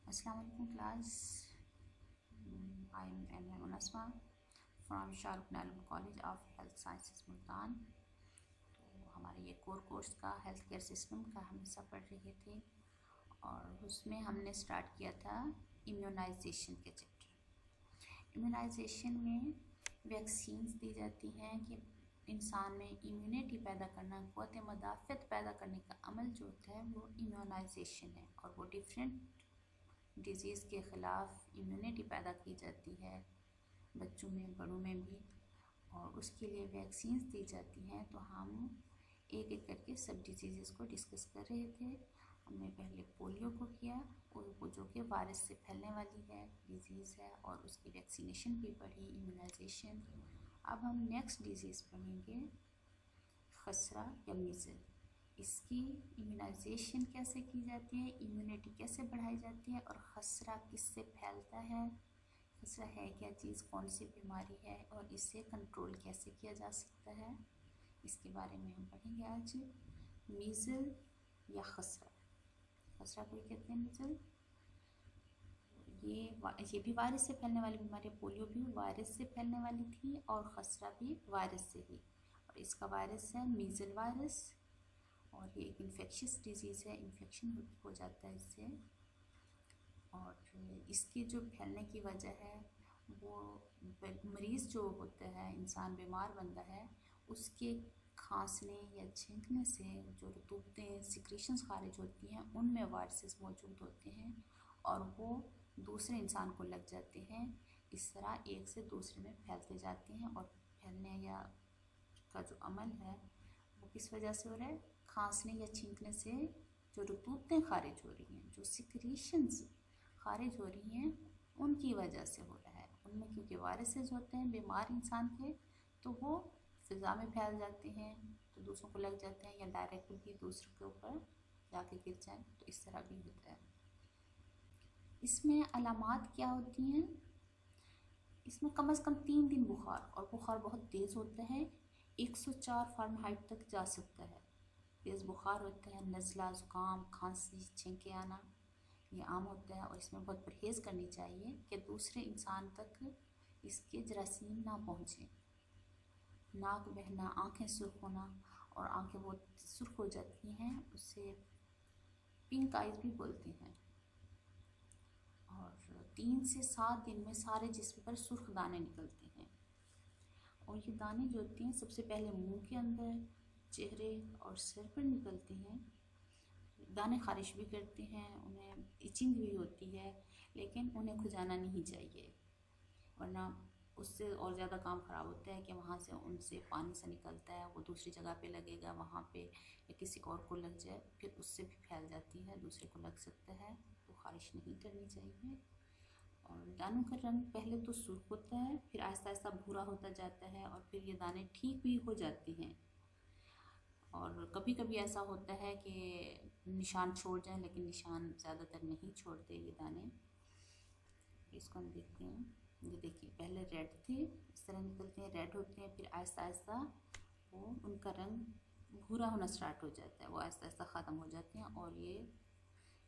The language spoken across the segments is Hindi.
Assalamu alaikum class. I am Munasma from Shahrukh Nalum College of Health Sciences Multan. तो हमारे ये कोर्स का हेल्थ केयर सिस्टम का हम हिस्सा पढ़ रहे थे और उसमें हमने स्टार्ट किया था इम्यूनाइजेशन के चैप्टर। इम्यूनाइजेशन में वैक्सीन्स दी जाती हैं कि इंसान में इम्यूनिटी पैदा करना, क़ुव्वत मदाफ़त पैदा करने का अमल जो होता है वो इम्यूनाइजेशन है और वो डिफरेंट डिज़ीज़ के ख़िलाफ़ इम्यूनिटी पैदा की जाती है बच्चों में, बड़ों में भी, और उसके लिए वैक्सीन्स दी जाती हैं। तो हम एक एक करके सब डिजीज़ को डिस्कस कर रहे थे। हमने पहले पोलियो को किया, वो जो कि वायरस से फैलने वाली है डिज़ीज़ है और उसकी वैक्सीनेशन भी पढ़ी, इम्यूनाइजेशन। अब हम नेक्स्ट डिज़ीज़ पढ़ेंगे खसरा या मीज़ल। इसकी इम्यूनाइजेशन कैसे की जाती है, इम्यूनिटी कैसे बढ़ाई जाती है और खसरा किससे फैलता है, खसरा है क्या चीज़, कौन सी बीमारी है और इससे कंट्रोल कैसे किया जा सकता है, इसके बारे में हम पढ़ेंगे आज। मीज़ल या खसरा, खसरा को कहते हैं मीज़ल। ये भी वायरस से फैलने वाली बीमारी, पोलियो भी वायरस से फैलने वाली थी और खसरा भी वायरस से ही, और इसका वायरस है मीज़ल वायरस और ये एक इन्फेक्शियस डिजीज़ है, इन्फेक्शन हो जाता है इससे। और इसके जो फैलने की वजह है वो मरीज़ जो होता है, इंसान बीमार बनता है, उसके खांसने या छींकने से जो रतूबतें सिक्रीशंस खारिज होती हैं उनमें वायरसेस मौजूद होते हैं और वो दूसरे इंसान को लग जाते हैं। इस तरह एक से दूसरे में फैलते जाते हैं और फैलने या का जो अमल है वो किस वजह से हो रहा है, खांसने या छींकने से जो रतूबतें खारिज हो रही हैं, जो सिक्रीशंस खारिज हो रही हैं, उनकी वजह से हो रहा है। उनमें क्योंकि वायरसेस होते हैं बीमार इंसान के, तो वो फ़िज़ा में फैल जाते हैं, तो दूसरों को लग जाते हैं या डायरेक्टली दूसरों के ऊपर जाके गिर जाए, तो इस तरह भी होता है। इसमें अलामात क्या होती हैं, इसमें कम से कम 3 दिन बुखार, और बुखार बहुत तेज़ होता है, 104 फ़ारेनहाइट तक जा सकता है। तेज़ बुखार होता है, नज़ला, ज़ुकाम, खांसी, छींके आना ये आम होता है और इसमें बहुत परहेज़ करनी चाहिए कि दूसरे इंसान तक इसके जरासीम ना पहुँचे। नाक बहना, आँखें सुर्ख होना, और आँखें बहुत सुर्ख हो जाती हैं, उससे पिंक आइज़ भी बोलते हैं। और 3 से 7 दिन में सारे जिस्म पर सुर्ख दाने निकलते हैं और ये दाने जो होते हैं सबसे पहले मुंह के अंदर, चेहरे और सिर पर निकलते हैं। दाने खारिश भी करते हैं, उन्हें इचिंग भी होती है, लेकिन उन्हें खुजाना नहीं चाहिए वरना उससे और ज़्यादा काम ख़राब होता है कि वहाँ से उनसे पानी सा निकलता है, वो दूसरी जगह पे लगेगा, वहाँ पे या किसी और को लग जाए, फिर उससे भी फैल जाती है, दूसरे को लग सकता है, तो खारिश नहीं करनी चाहिए। और दानों का रंग पहले तो सुर्ख होता है, फिर आहिस्ता आहिस्ता भूरा होता जाता है और फिर ये दाने ठीक भी हो जाते हैं। और कभी कभी ऐसा होता है कि निशान छोड़ जाएं, लेकिन निशान ज़्यादातर नहीं छोड़ते ये दाने। इसको हम देखते हैं, ये देखिए पहले रेड थे, इस तरह निकलते हैं, रेड होते हैं, फिर आहिस्ता आहिस्ता वो उनका रंग भूरा होना स्टार्ट हो जाता है, वो आहिस्ता आहिस्ता ख़त्म हो जाते हैं और ये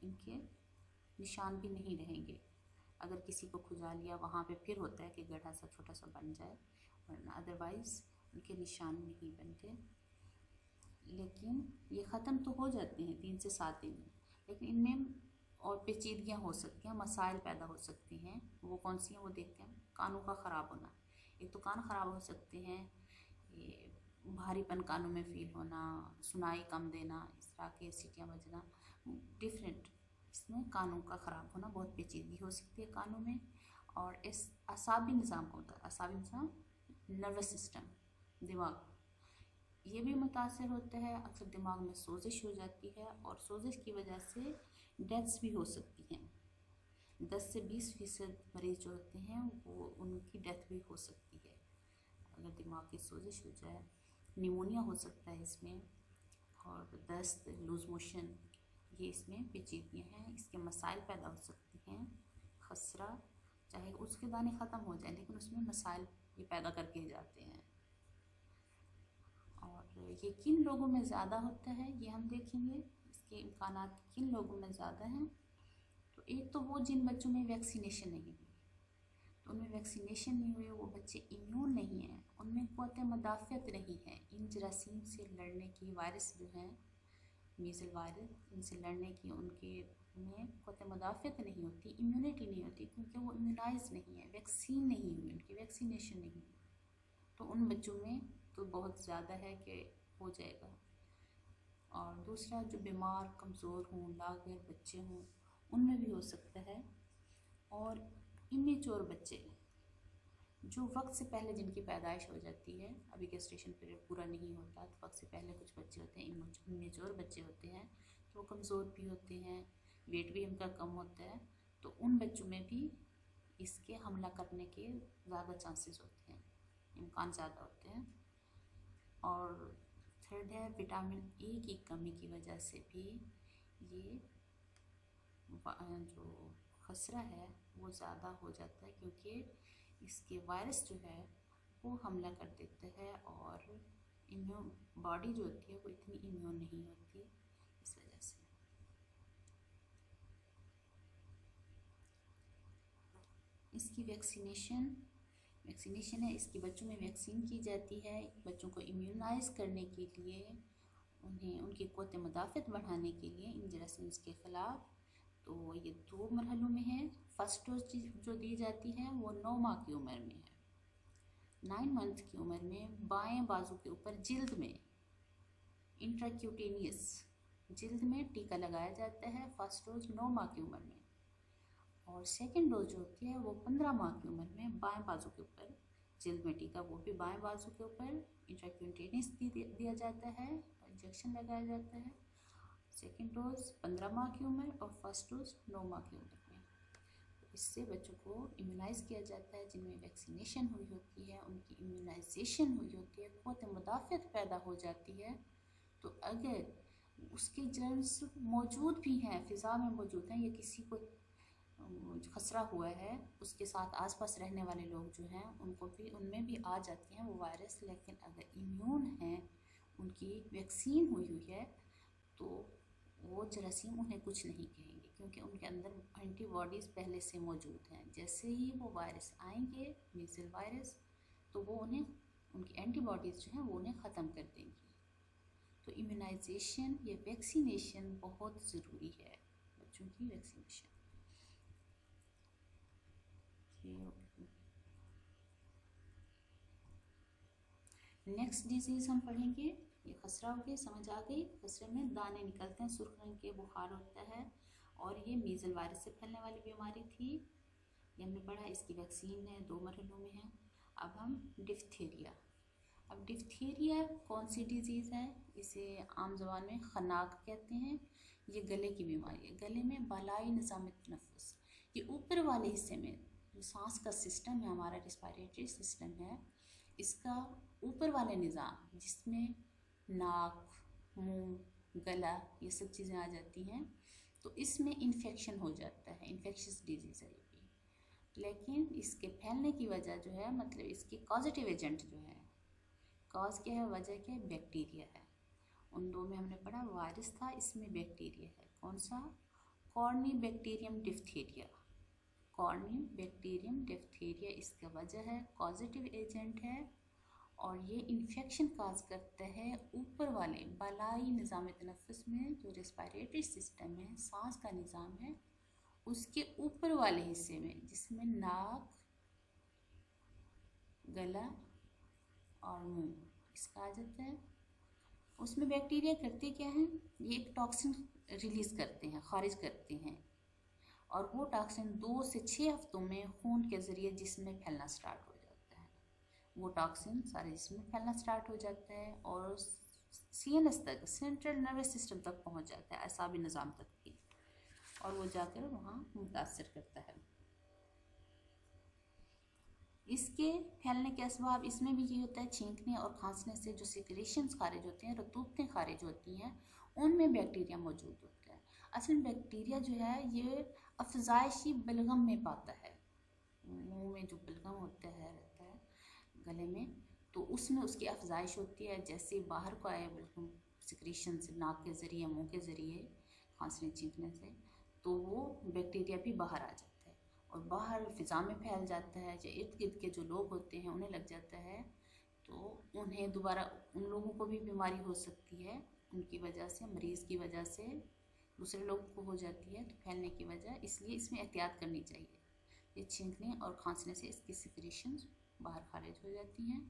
इनके निशान भी नहीं रहेंगे। अगर किसी को खुजा लिया वहाँ पे फिर होता है कि गड्ढा सा छोटा सा बन जाए, वरना अदरवाइज़ उनके निशान नहीं बनते। लेकिन ये ख़त्म तो हो जाते हैं 3 से 7 दिन में, लेकिन इनमें और पेचीदगियाँ हो सकती हैं, मसाइल पैदा हो सकती हैं। वो कौन सी हैं वो देखते हैं। कानों का ख़राब होना, एक तो कान ख़राब हो सकते हैं, ये भारीपन कानों में फ़ील होना, सुनाई कम देना, इस तरह के सीटियाँ बजना, डिफरेंट इसमें कानों का ख़राब होना, बहुत पेचीदगी हो सकती है कानों में। और इस असाबी निज़ाम को होता है, असाबी निज़ाम नर्वस सिस्टम, दिमाग, ये भी मुतासर होता है। अक्सर दिमाग में सोजिश हो जाती है और सोजिश की वजह से डेथ्स भी हो सकती हैं। 10 से 20% मरीज़ जो होते हैं वो उनकी डेथ भी हो सकती है अगर दिमाग की सोजिश हो जाए। निमोनिया हो सकता है इसमें, और दस्त, लूज़ मोशन, ये इसमें पेचीदगियाँ हैं, इसके मसाइल पैदा हो सकती हैं। खसरा, चाहे उसके दाने ख़त्म हो जाए लेकिन उसमें मसाइल ये पैदा करके जाते हैं। और ये किन लोगों में ज़्यादा होता है ये हम देखेंगे, इसके इम्कानात किन लोगों में ज़्यादा हैं। तो एक तो वो जिन बच्चों में वैक्सीनेशन नहीं हुई, तो उनमें वैक्सीनेशन नहीं हुई, वो बच्चे इम्यून नहीं हैं, उनमें क़ुव्वत मदाफ़ियत नहीं है इन जरासीम से लड़ने की, वायरस जो है मीज़ल वायरस, इनसे लड़ने की उनके में क़ुव्वत मदाफ़ियत नहीं होती, इम्यूनिटी नहीं होती, क्योंकि वो इम्यूनाइज नहीं है, वैक्सीन नहीं हुई, उनकी वैक्सीनेशन नहीं हुई। तो उन बच्चों में तो बहुत ज़्यादा है कि हो जाएगा। और दूसरा, जो बीमार कमज़ोर हों, लाग़र बच्चे हों, उनमें भी हो सकता है। और इमेच्योर बच्चे जो वक्त से पहले जिनकी पैदाइश हो जाती है, अभी गेस्टेशन पीरियड पूरा नहीं होता, तो वक्त से पहले कुछ बच्चे होते हैं, इमेच्योर बच्चे होते हैं, तो वो कमज़ोर भी होते हैं, वेट भी उनका कम होता है, तो उन बच्चों में भी इसके हमला करने के ज़्यादा चांसेस होते हैं, इम्कान ज़्यादा होते हैं। और थर्ड है, विटामिन ए की कमी की वजह से भी ये जो खसरा है वो ज़्यादा हो जाता है, क्योंकि इसके वायरस जो है वो हमला कर देते हैं और इम्यून बॉडी जो होती है वो इतनी इम्यून नहीं होती इस वजह से। इसकी वैक्सीनेशन है, इसकी बच्चों में वैक्सीन की जाती है बच्चों को इम्यूनाइज करने के लिए, उन्हें उनकी क़ुव्वत मदाफ़ियत बढ़ाने के लिए इन जरासीम्स के ख़िलाफ़। तो ये 2 मरहलों में है। फर्स्ट डोज जो दी जाती है वो 9 माह की उम्र में है। 9 मंथ की उम्र में बाएं बाजू के ऊपर जिल्द में इंट्राक्यूटेनियस जिल्द में टीका लगाया जाता है, फर्स्ट डोज 9 माह की उम्र में। और सेकेंड डोज जो होती है वो 15 माह की उम्र में बाएं बाजू के ऊपर जिल्द में टीका, वो भी बाएं बाजू के ऊपर इंट्राक्यूटेनियस दिया जाता है, इंजेक्शन लगाया जाता है। सेकेंड डोज 15 माह की उम्र और फर्स्ट डोज 9 माह की उम्र में। तो इससे बच्चों को इम्यूनाइज़ किया जाता है, जिनमें वैक्सीनेशन हुई होती है उनकी इम्यूनाइजेशन हुई होती है, क़ुव्वत मदाफ़ियत पैदा हो जाती है। तो अगर उसके जर्म्स मौजूद भी हैं, फ़िज़ा में मौजूद हैं, या किसी को खसरा हुआ है, उसके साथ आसपास रहने वाले लोग जो हैं उनको भी, उनमें भी आ जाती हैं वो वायरस, लेकिन अगर इम्यून हैं, उनकी वैक्सीन हुई है, तो वो जरासीम उन्हें कुछ नहीं कहेंगे, क्योंकि उनके अंदर एंटीबॉडीज़ पहले से मौजूद हैं। जैसे ही वो वायरस आएंगे, मीज़ल वायरस, तो वो उन्हें, उनकी एंटीबॉडीज़ जो हैं वो उन्हें ख़त्म कर देंगी। तो इम्यूनाइजेशन या वैक्सीनेशन बहुत ज़रूरी है, बच्चों की वैक्सीनेशन। नेक्स्ट डिजीज़ हम पढ़ेंगे, ये खसरा हो गई, समझ आ गई। खसरे में दाने निकलते हैं, सुर्ख रंग के, बुखार होता है, और ये मीज़ल वायरस से फैलने वाली बीमारी थी, ये हमने पढ़ा। इसकी वैक्सीन है, 2 मरहलों में है। अब हम डिफ्थीरिया। अब डिफ्थीरिया कौन सी डिजीज़ है? इसे आम ज़बान में खनाक कहते हैं। ये गले की बीमारी है। गले में बालाई निज़ाम तनफ़ुस, ये ऊपर वाले हिस्से में जो सांस का सिस्टम है, हमारा रिस्पायरेटरी सिस्टम है, इसका ऊपर वाले निज़ाम, जिसमें नाक, मुंह, गला, ये सब चीज़ें आ जाती हैं, तो इसमें इन्फेक्शन हो जाता है, इन्फेक्शस डिजीज़ है ये भी। लेकिन इसके फैलने की वजह जो है, मतलब इसकी कॉजेटिव एजेंट जो है, कॉज क्या है, वजह क्या है, बैक्टीरिया है। उन 2 में हमने पढ़ा, वायरस था, इसमें बैक्टीरिया है। कौन सा? Corynebacterium diphtheria. कॉर्नीबैक्टीरियम डिफ्थीरिया इसका वजह है, कॉजेटिव एजेंट है, और ये इन्फेक्शन काज करता है ऊपर वाले बालाई निज़ाम तनफ़ुस में, जो रेस्पिरेटरी सिस्टम है, सांस का निज़ाम है, उसके ऊपर वाले हिस्से में, जिसमें नाक, गला और मुंह, इसका आ जाता है। उसमें बैक्टीरिया करते क्या हैं, ये एक टॉक्सिन रिलीज़ करते हैं, खारिज करते हैं, और वो टॉक्सिन 2 से 6 हफ्तों में खून के ज़रिए जिस्म में फैलना स्टार्ट हो जाता है। वो टॉक्सिन सारे जिस्म में फैलना स्टार्ट हो जाता है और CNS तक, सेंट्रल नर्वस सिस्टम तक पहुंच जाता है, असाबी निज़ाम तक भी, और वो जाकर वहाँ मुतासर करता है। इसके फैलने के असबाब इसमें भी ये होता है, छींकने और खांसने से जो सिक्रेशंस खारिज होती हैं, रतूबतें खारिज होती हैं, उनमें बैक्टीरिया मौजूद होता है। असल में बैक्टीरिया जो है ये अफजाइशी बलगम में पाता है, मुंह में जो बलगम होता है, रहता है गले में, तो उसमें उसकी अफजाइश होती है। जैसे बाहर को आए बलगम सिक्रेशन से, नाक के ज़रिए, मुँह के ज़रिए, खांसने छींकने से, तो वो बैक्टीरिया भी बाहर आ जाता है और बाहर फिज़ा में फैल जाता है, या इर्द गिर्द के जो लोग होते हैं उन्हें लग जाता है, तो उन्हें दोबारा उन लोगों को भी बीमारी हो सकती है, उनकी वजह से, मरीज़ की वजह से दूसरे लोगों को हो जाती है, तो फैलने की वजह। इसलिए इसमें एहतियात करनी चाहिए। ये छींकने और खांसने से इसकी सिक्रीशन बाहर खारिज हो जाती हैं।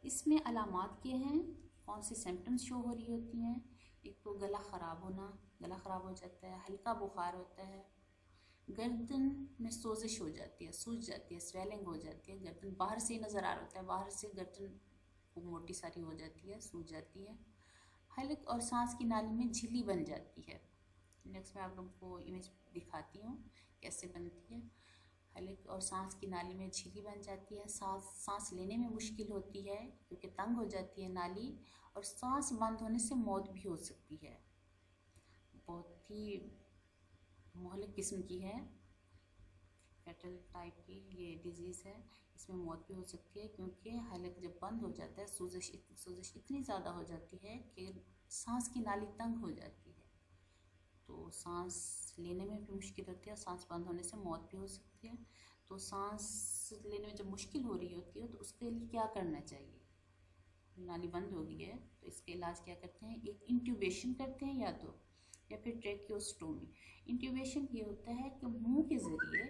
इसमें अलामात क्या हैं, कौन सी सिम्टम्स शो हो रही होती हैं? एक तो गला ख़राब होना, गला ख़राब हो जाता है, हल्का बुखार होता है, गर्दन में सोजिश हो जाती है, सूज जाती है, स्वेलिंग हो जाती है, गर्दन बाहर से नज़र आ रहा होता है, बाहर से गर्दन वो मोटी सारी हो जाती है, सूज जाती है, हलक और सांस की नाली में झिल्ली बन जाती है। नेक्स्ट मैं आप लोगों को इमेज दिखाती हूँ कैसे बनती है। हलक और सांस की नाली में झिल्ली बन जाती है, सांस लेने में मुश्किल होती है क्योंकि तंग हो जाती है नाली, और सांस बंद होने से मौत भी हो सकती है। बहुत ही मोहलिक किस्म की है, फेटल टाइप की ये डिजीज़ है, इसमें मौत भी हो सकती है क्योंकि हलक जब बंद हो जाता है सूजिश इतनी ज़्यादा हो जाती है कि सांस की नाली तंग हो जाती है, तो सांस लेने में भी मुश्किल होती है, सांस बंद होने से मौत भी हो सकती है। तो सांस लेने में जब मुश्किल हो रही होती है तो उसके लिए क्या करना चाहिए? नाली बंद हो गई है तो इसके इलाज क्या करते हैं? एक इंट्यूबेशन करते हैं या फिर ट्रेकियोस्टोमी। इंट्यूबेशन ये होता है कि मुंह के ज़रिए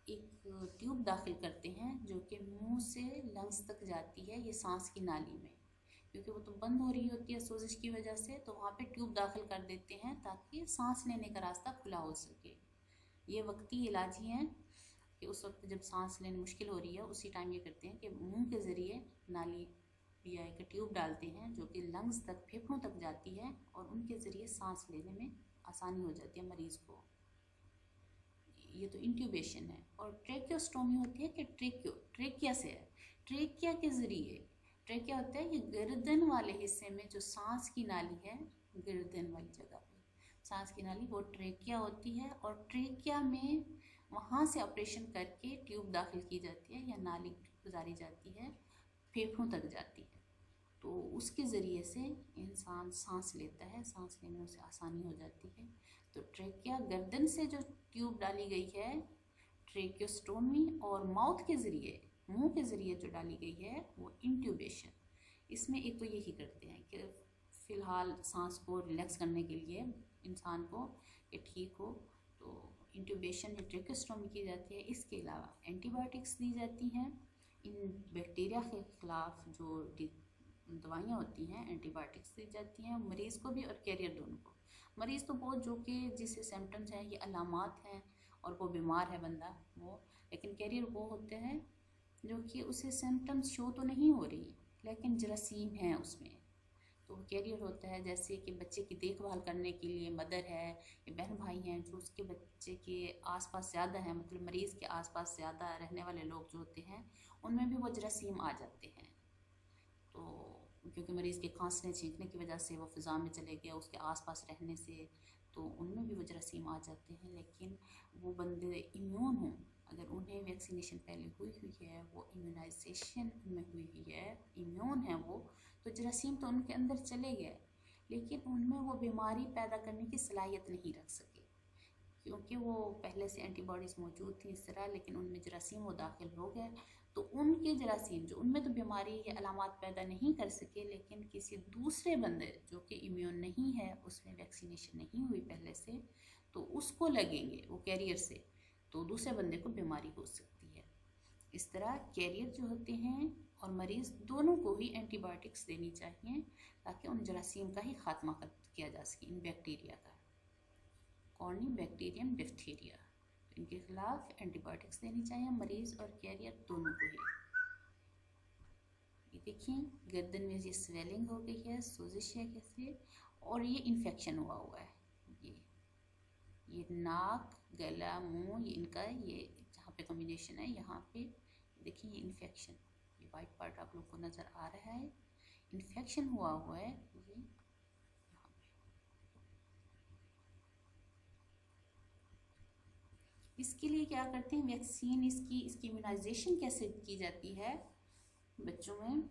एक ट्यूब दाखिल करते हैं जो कि मुंह से लंग्स तक जाती है, ये सांस की नाली में, क्योंकि वो तो बंद हो रही होती है सोजिश की वजह से, तो वहाँ पे ट्यूब दाखिल कर देते हैं ताकि सांस लेने का रास्ता खुला हो सके। ये वक्ती इलाज ही है कि उस वक्त जब सांस लेने मुश्किल हो रही है उसी टाइम ये करते हैं कि मुंह के ज़रिए नाली या एक ट्यूब डालते हैं जो कि लंग्स तक, फेफड़ों तक जाती है, और उनके ज़रिए सांस लेने में आसानी हो जाती है मरीज़ को। ये तो इंट्यूबेशन है। और ट्रेकियोस्टोमी होती है कि ट्रेकिया से है, ट्रेकिया के ज़रिए, ट्रेकिया होता है ये गर्दन वाले हिस्से में जो सांस की नाली है, गर्दन वाली जगह पे सांस की नाली, वो ट्रेकिया होती है, और ट्रेकिया में वहाँ से ऑपरेशन करके ट्यूब दाखिल की जाती है या नाली गुजारी जाती है, फेफड़ों तक जाती है, तो उसके ज़रिए से इंसान सांस लेता है, सांस लेने में उसे आसानी हो जाती है। तो ट्रेकिया, गर्दन से जो ट्यूब डाली गई है ट्रेकियोस्टोमी, और माउथ के ज़रिए, मुंह के ज़रिए जो डाली गई है वो इंट्यूबेशन। इसमें एक तो यही करते हैं कि फ़िलहाल सांस को रिलैक्स करने के लिए इंसान को कि ठीक हो, तो इंट्यूबेशन या ट्रेकियोस्टोमी की जाती है। इसके अलावा एंटीबायोटिक्स दी जाती हैं इन बैक्टीरिया के ख़िलाफ़, जो दवाइयाँ होती हैं, एंटीबायोटिक्स दी जाती हैं मरीज़ को भी और कैरियर दोनों को। मरीज़ तो वो जो कि जिससे सिम्टम्स हैं, ये अलामात हैं और वो बीमार है बंदा वो, लेकिन कैरियर वो होते हैं जो कि उसे सिम्टम्स शो तो नहीं हो रही लेकिन जरासीम हैं उसमें, तो कैरियर होता है। जैसे कि बच्चे की देखभाल करने के लिए मदर है या बहन भाई हैं जो उसके बच्चे के आसपास ज़्यादा हैं, मतलब मरीज़ के आसपास ज़्यादा रहने वाले लोग जो होते हैं उनमें भी वो जरासीम आ जाते हैं, तो क्योंकि मरीज़ के खांसने छींकने की वजह से वो फ़िज़ा में चले गया, उसके आसपास रहने से, तो उनमें भी वो जरासीम आ जाते हैं। लेकिन वो बंदे इम्यून हों, अगर उन्हें वैक्सीनेशन पहले हुई है, वो इम्यूनाइजेशन उनमें हुई है, इम्यून है वो, तो जरासीम तो उनके अंदर चले गए, लेकिन उनमें वो बीमारी पैदा करने की सलाहियत नहीं रख सके क्योंकि वो पहले से एंटीबॉडीज़ मौजूद थी इस तरह, लेकिन उनमें जरासीम वो दाखिल हो गए, तो उनके जरासीम जो उनमें तो बीमारी या अलामात पैदा नहीं कर सके, लेकिन किसी दूसरे बंदे जो कि इम्यून नहीं है, उसमें वैक्सीनेशन नहीं हुई पहले से, तो उसको लगेंगे वो कैरियर से, तो दूसरे बंदे को बीमारी हो सकती है। इस तरह कैरियर जो होते हैं और मरीज़ दोनों को ही एंटीबायोटिक्स देनी चाहिए ताकि उन जरासीम का ही खात्मा किया जा सके, इन बैक्टीरिया का, कॉर्नीबैक्टीरियम डिप्थीरिया, तो इनके खिलाफ एंटीबायोटिक्स देनी चाहिए मरीज़ और कैरियर दोनों को ही। ये देखिए गर्दन में ये स्वेलिंग हो गई है, सोजिश है कैसे, और ये इन्फेक्शन हुआ है, ये नाक, गला, मुंह, ये इनका ये जहाँ पे कॉम्बिनेशन है, यहाँ पे देखिए ये इन्फेक्शन, ये वाइट पार्ट आप लोग को नज़र आ रहा है, इन्फेक्शन हुआ है ये यहाँ पे। इसके लिए क्या करते हैं, वैक्सीन, इसकी इम्यूनाइजेशन कैसे की जाती है बच्चों में,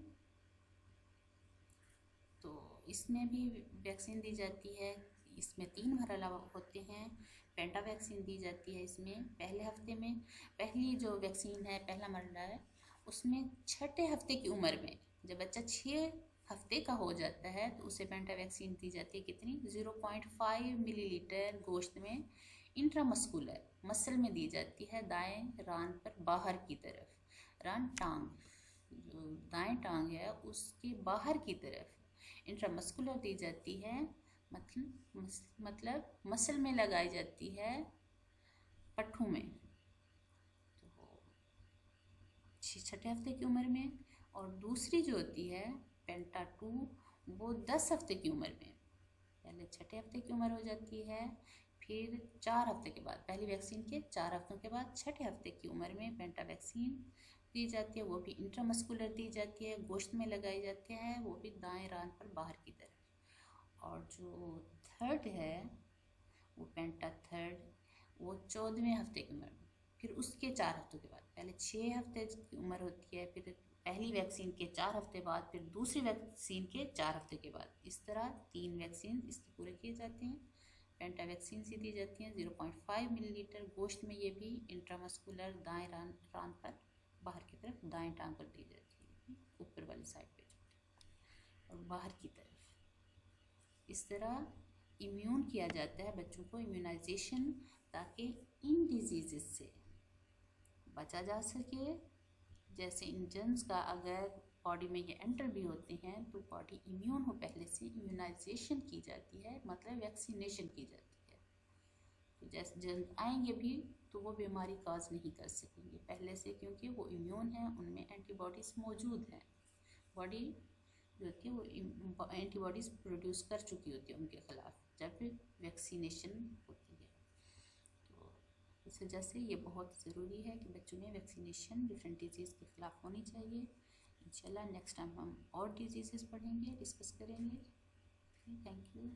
तो इसमें भी वैक्सीन दी जाती है। इसमें 3 मरहला होते हैं। पेंटा वैक्सीन दी जाती है इसमें पहले हफ्ते में। पहली जो वैक्सीन है, पहला मरहला है, उसमें 6ठे हफ्ते की उम्र में जब बच्चा 6 हफ्ते का हो जाता है तो उसे पेंटा वैक्सीन दी जाती है। कितनी? 0.5 मिलीलीटर गोश्त में इंट्रामस्कुलर मसल में दी जाती है, दाएं रान पर बाहर की तरफ। रान टांग, जो दाएं टांग है उसके बाहर की तरफ इंट्रामस्कुलर दी जाती है। मतलब मसल में लगाई जाती है, पट्ठों में। तो 6ठे हफ्ते की उम्र में। और दूसरी जो होती है पेंटा 2, वो 10 हफ्ते की उम्र में। पहले 6ठे हफ्ते की उम्र हो जाती है, फिर 4 हफ्ते के बाद, पहली वैक्सीन के 4 हफ्तों के बाद 6ठे हफ्ते की उम्र में पेंटा वैक्सीन दी जाती है। वो भी इंट्रामस्कुलर दी जाती है, गोश्त में लगाई जाती है, वो भी दाएं रान पर बाहर की तरफ। और जो थर्ड है वो पेंटा थर्ड, वो 14वें हफ्ते की उम्र में, फिर उसके 4 हफ्तों के बाद। पहले 6 हफ्ते की उम्र होती है, फिर पहली वैक्सीन के 4 हफ्ते बाद, फिर दूसरी वैक्सीन के 4 हफ्ते के बाद। इस तरह 3 वैक्सीन इसके पूरे किए जाते हैं। पेंटा वैक्सीन सी दी जाती हैं 0.5 मिलीलीटर गोश्त में, ये भी इंट्रामस्कुलर दाएं रान पर बाहर की तरफ, दाएं टांग पर दी जाती है, ऊपर वाली साइड पे और बाहर की तरफ। इस तरह इम्यून किया जाता है बच्चों को, इम्यूनाइजेशन, ताकि इन डिजीज़ से बचा जा सके। जैसे इन जर्म्स का अगर बॉडी में ये एंटर भी होते हैं तो बॉडी इम्यून हो, पहले से इम्यूनाइजेशन की जाती है, मतलब वैक्सीनेशन की जाती है। तो जैसे जर्म्स आएंगे भी तो वो बीमारी काज नहीं कर सकेंगे पहले से, क्योंकि वो इम्यून है, उनमें एंटीबॉडीज़ मौजूद हैं। बॉडी जो होती है वो एंटीबॉडीज़ प्रोड्यूस कर चुकी होती है उनके खिलाफ जब वैक्सीनेशन होती है। तो इस वजह से ये बहुत ज़रूरी है कि बच्चों में वैक्सीनेशन डिफरेंट डिजीज़ के ख़िलाफ़ होनी चाहिए। इंशाल्लाह नेक्स्ट टाइम हम और डिजीज़ पढ़ेंगे, डिस्कस करेंगे। Thank you.